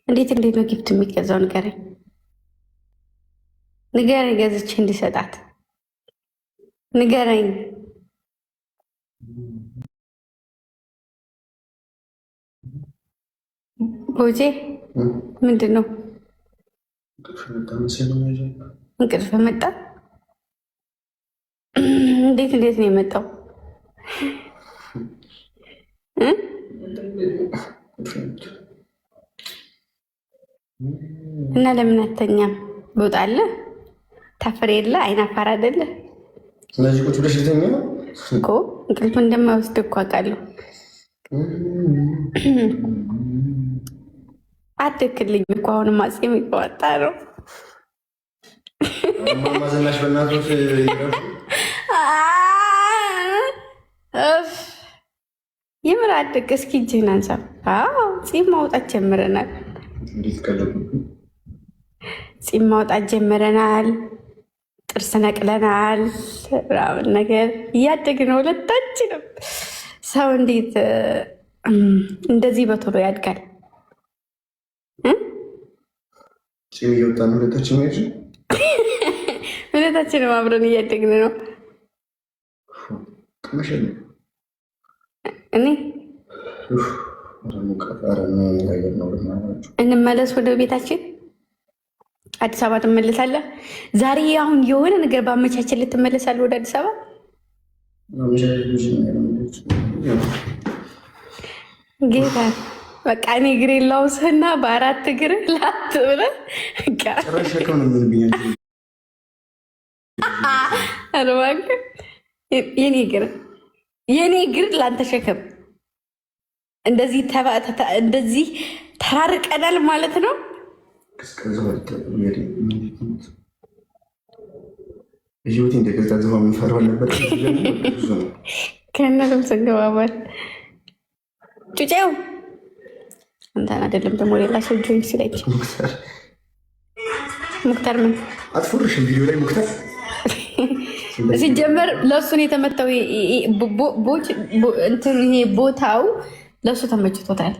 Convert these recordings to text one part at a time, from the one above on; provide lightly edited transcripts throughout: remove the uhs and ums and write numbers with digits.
እንዴት ነው ጊፍት የሚገዛው? ንገረኝ ገዝቼ እንዲሰጣት ንገረኝ። ቦቼ ምንድን ነው እንቅልፍ መጣ? እንዴት ነው የመጣው? እና ለምን አተኛም? ቦጣለ ታፍሬ የለ አይናፋር አይደለ? ስለዚህ ቁጭ ብለሽ ልተኛ እኮ እንቅልፍ እንደማይወስድ እኮ አውቃለሁ። አትክልኝ እኮ አሁንም አፄ የሚቀወጣ ነው። ማዘናሽ በእናቶች የምር አድግ። እስኪ እጅህን አንሳ። ፂም ማውጣት ጀምረናል። ፂም ማውጣት ጀምረናል። ጥርስ ነቅለናል። ምናምን ነገር እያደግን ነው ሁለታችንም። ሰው እንዴት እንደዚህ በቶሎ ያድጋል? ፂም እየወጣ ነው ሁለታችን ሄድ ሁለታችንም አብረን እያደግን ነው። እኔ እንመለስ ወደ ቤታችን። አዲስ አበባ ትመለሳለህ? ዛሬ አሁን የሆነ ነገር በአመቻችን ልትመለሳለህ ወደ አዲስ አበባ? ጌታ በቃ እኔ እግሬ ላውስህና በአራት እግር ላት ብለህ የኔ እግር ላንተ ሸክም። እንደዚህ ተራርቀናል ማለት ነው። ከእነትም ስንገባባል ጩጬው አንተን አይደለም ደግሞ ሌላ ሰው ጆይን ሲለች ሙክተር ምን አትፎርሽም? ቪዲዮ ላይ ሙክተር ሲጀመር ለእሱን የተመታው ይሄ ቦታው ለእሱ ተመችቶታል።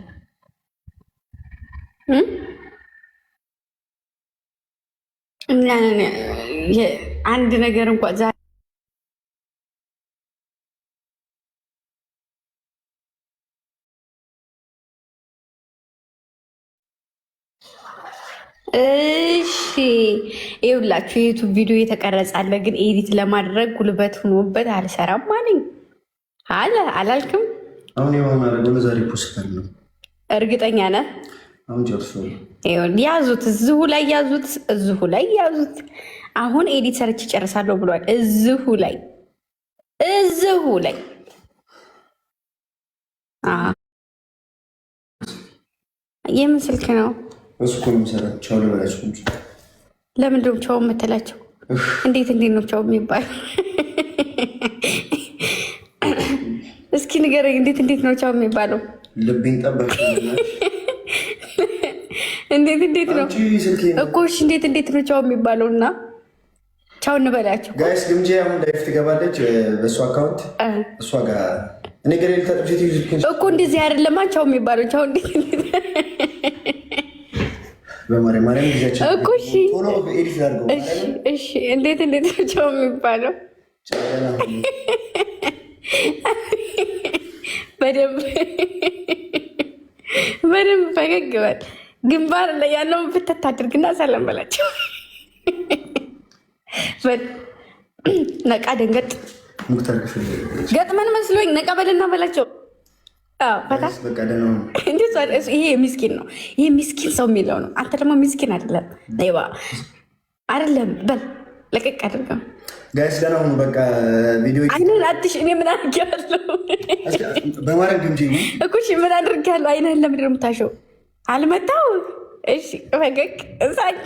አንድ ነገር እንኳን ዛሬ እሺ ይኸውላችሁ የዩቱብ ቪዲዮ የተቀረጻለ ግን ኤዲት ለማድረግ ጉልበት ሆኖበት አልሰራም አለኝ አላልክም? አሁን የሆነ ዛሬ ፖስት ነው። እርግጠኛ ነህ? አሁን ጨርሶ ያዙት፣ እዚሁ ላይ ያዙት፣ እዚሁ ላይ ያዙት። አሁን ኤዲት ሰርች ጨርሳለሁ ብሏል። እዚሁ ላይ የምን ስልክ ነው? እሱ እኮ ነው የሚሰራው። ቻው ልበላቸው። ለምንድን ነው ቻው የምትላቸው? እንዴት ነው ቻው የሚባል? እስኪ ንገረኝ፣ እንዴት ነው ቻው የሚባለው? ልቤን ጠበቅ። እንዴት ነው እኮ? እሺ እንዴት ነው ቻው የሚባለው? እና ቻው እንበላቸው ጋይስ። ግምጄ አሁን ላይፍ ትገባለች በእሱ አካውንት እሷ ጋር እኔ ገሬ ልታጥብ እኮ እንደዚህ አይደለማ ቻው የሚባለው። ቻው እንዴት በማርያም ጊዜያችን እኮ እሺ፣ እንዴት ነው ቻው የሚባለው? በደንብ ፈገግ በል። ግንባር ላይ ያለውን ፍተት አድርግና ሰላም በላቸው። ነቃ ደንገጥ ገጥመን መስሎኝ ነቃ በልና በላቸው። ይሄ ሚስኪን ነው። ይሄ ሚስኪን ሰው የሚለው ነው። አንተ ደግሞ ሚስኪን አይደለም አይደለም። በል ለቀቅ አድርገው ጋይስ። ገና ሁኑ በቃ ቪዲዮ አይነን አትሽ። እኔ ምን አድርጌያለሁ? በማርያም ግምጄ እኮ እሺ፣ ምን አድርጌያለሁ? አይነን ለምንድን ነው የምታሸው? አልመታው። እሺ ፈገግ እሳቅ።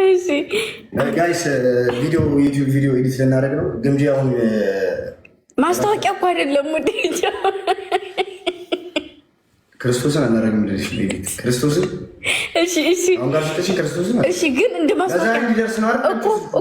እሺ ጋይስ፣ ዩቲዩብ ቪዲዮ ኤዲት ልናደርግ ነው። ግምጄ አሁን ማስታወቂያ እኮ አይደለም። ወደ ክርስቶስን አናደርግም። ክርስቶስን እሺ አሁን ጋር ክርስቶስን እሺ፣ ግን እንደ ማስታወቂያ እንዲደርስ ነው አይደል?